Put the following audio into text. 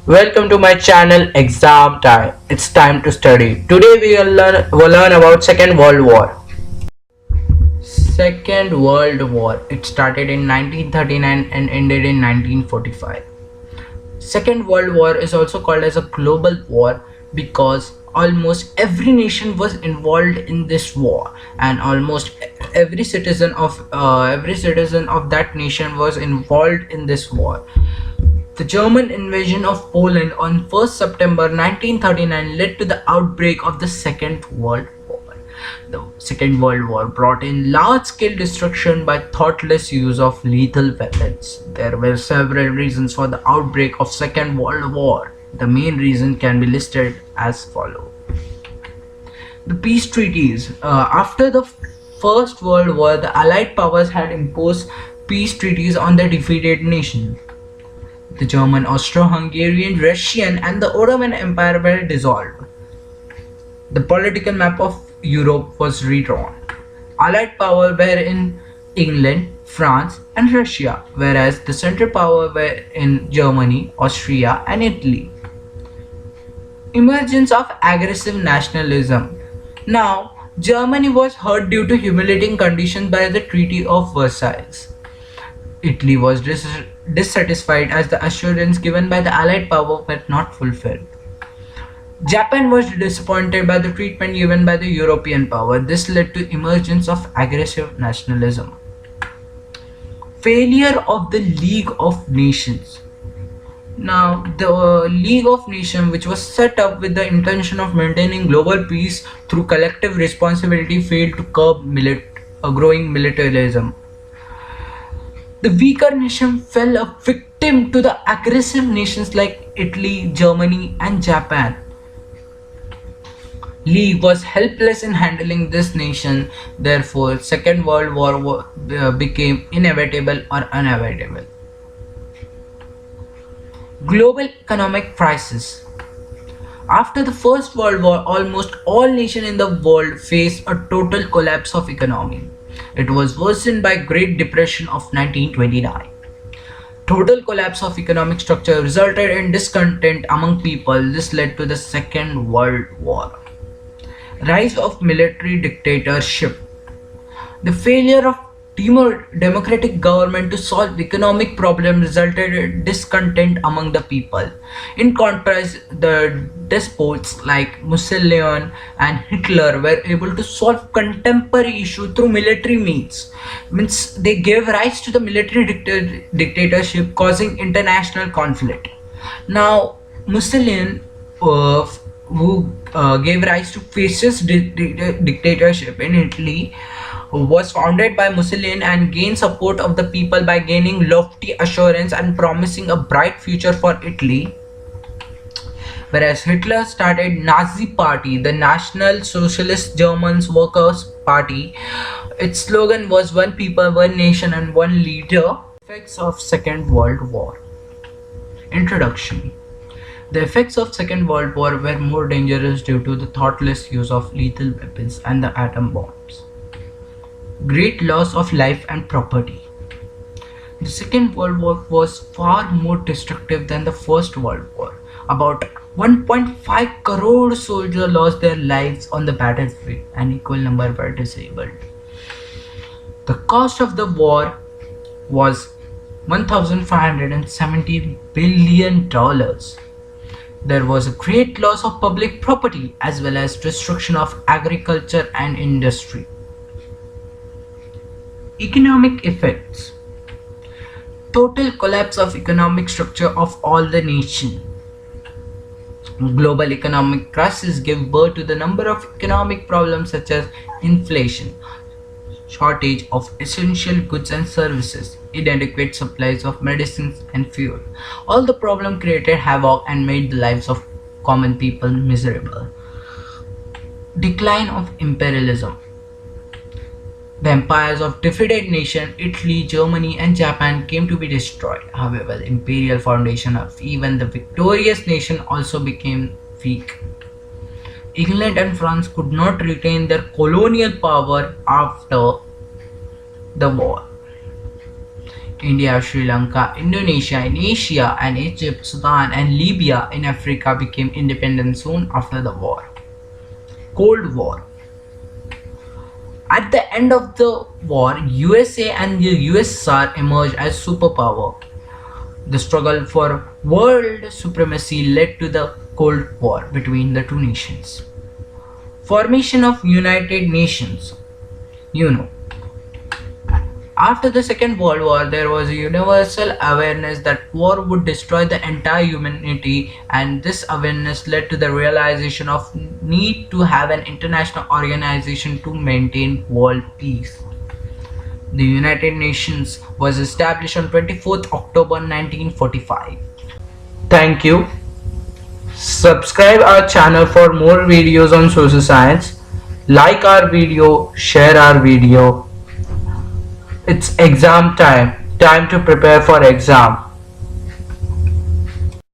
Welcome to my channel Exam Time. It's time to study. Today we'll learn about Second World War. Second World War. It started in 1939 and ended in 1945. Second World War is also called as a global war because almost every nation was involved in this war, and almost every citizen of that nation was involved in this war. The German invasion of Poland on 1st September 1939 led to the outbreak of the Second World War. The Second World War brought in large-scale destruction by thoughtless use of lethal weapons. There were several reasons for the outbreak of Second World War. The main reason can be listed as follows. The peace treaties. After the First World War, the Allied powers had imposed peace treaties on the defeated nation. The German, Austro-Hungarian, Russian and the Ottoman Empire were dissolved. The political map of Europe was redrawn. Allied power were in England, France and Russia, whereas the central power were in Germany, Austria and Italy. Emergence of aggressive nationalism. Now, Germany was hurt due to humiliating conditions by the Treaty of Versailles. Italy was dissatisfied as the assurance given by the Allied power were not fulfilled. Japan was disappointed by the treatment given by the European power. This led to emergence of aggressive nationalism. Failure of the League of Nations. Now, the League of Nations, which was set up with the intention of maintaining global peace through collective responsibility, failed to curb growing militarism. The weaker nation fell a victim to the aggressive nations like Italy, Germany, and Japan. League was helpless in handling this nation, therefore, Second World War became inevitable or unavoidable. Global economic crisis. After the First World War, almost all nations in the world faced a total collapse of economy. It was worsened by Great Depression of 1929. Total collapse of economic structure resulted in discontent among people. This led to the Second World War. Rise of military dictatorship. The failure of democratic government to solve economic problems resulted in discontent among the people. In contrast, the despots like Mussolini and Hitler were able to solve contemporary issues through military means. Means they gave rise to the military dictatorship, causing international conflict. Now, Mussolini, who gave rise to fascist dictatorship in Italy, was founded by Mussolini and gained support of the people by gaining lofty assurance and promising a bright future for Italy. Whereas Hitler started Nazi Party, the National Socialist German Workers' Party. Its slogan was "One people, one nation and one leader." Effects of Second World War. Introduction. The effects of Second World War were more dangerous due to the thoughtless use of lethal weapons and the atom bombs. Great loss of life and property. The Second World War was far more destructive than the First World War. About 1.5 crore soldiers lost their lives on the battlefield, an equal number were disabled. The cost of the war was $1,570 billion. There was a great loss of public property as well as destruction of agriculture and industry. Economic effects. Total collapse of economic structure of all the nation. Global economic crisis gave birth to the number of economic problems such as inflation, shortage of essential goods and services, inadequate supplies of medicines and fuel. All the problems created havoc and made the lives of common people miserable. Decline of imperialism. The empires of defeated nations, Italy, Germany and Japan came to be destroyed. However, the imperial foundation of even the victorious nation also became weak. England and France could not retain their colonial power after the war. India, Sri Lanka, Indonesia in Asia, and Egypt, Sudan, and Libya in Africa became independent soon after the war. Cold War. At the end of the war, USA and the USSR emerged as superpower. The struggle for world supremacy led to the Cold War between the two nations. Formation of United Nations. You know, after the Second World War, there was a universal awareness that war would destroy the entire humanity, and this awareness led to the realization of need to have an international organization to maintain world peace. The United Nations was established on 24th October 1945. Thank you. Subscribe our channel for more videos on social science. Like our video, share our video. It's exam time. Time to prepare for exam.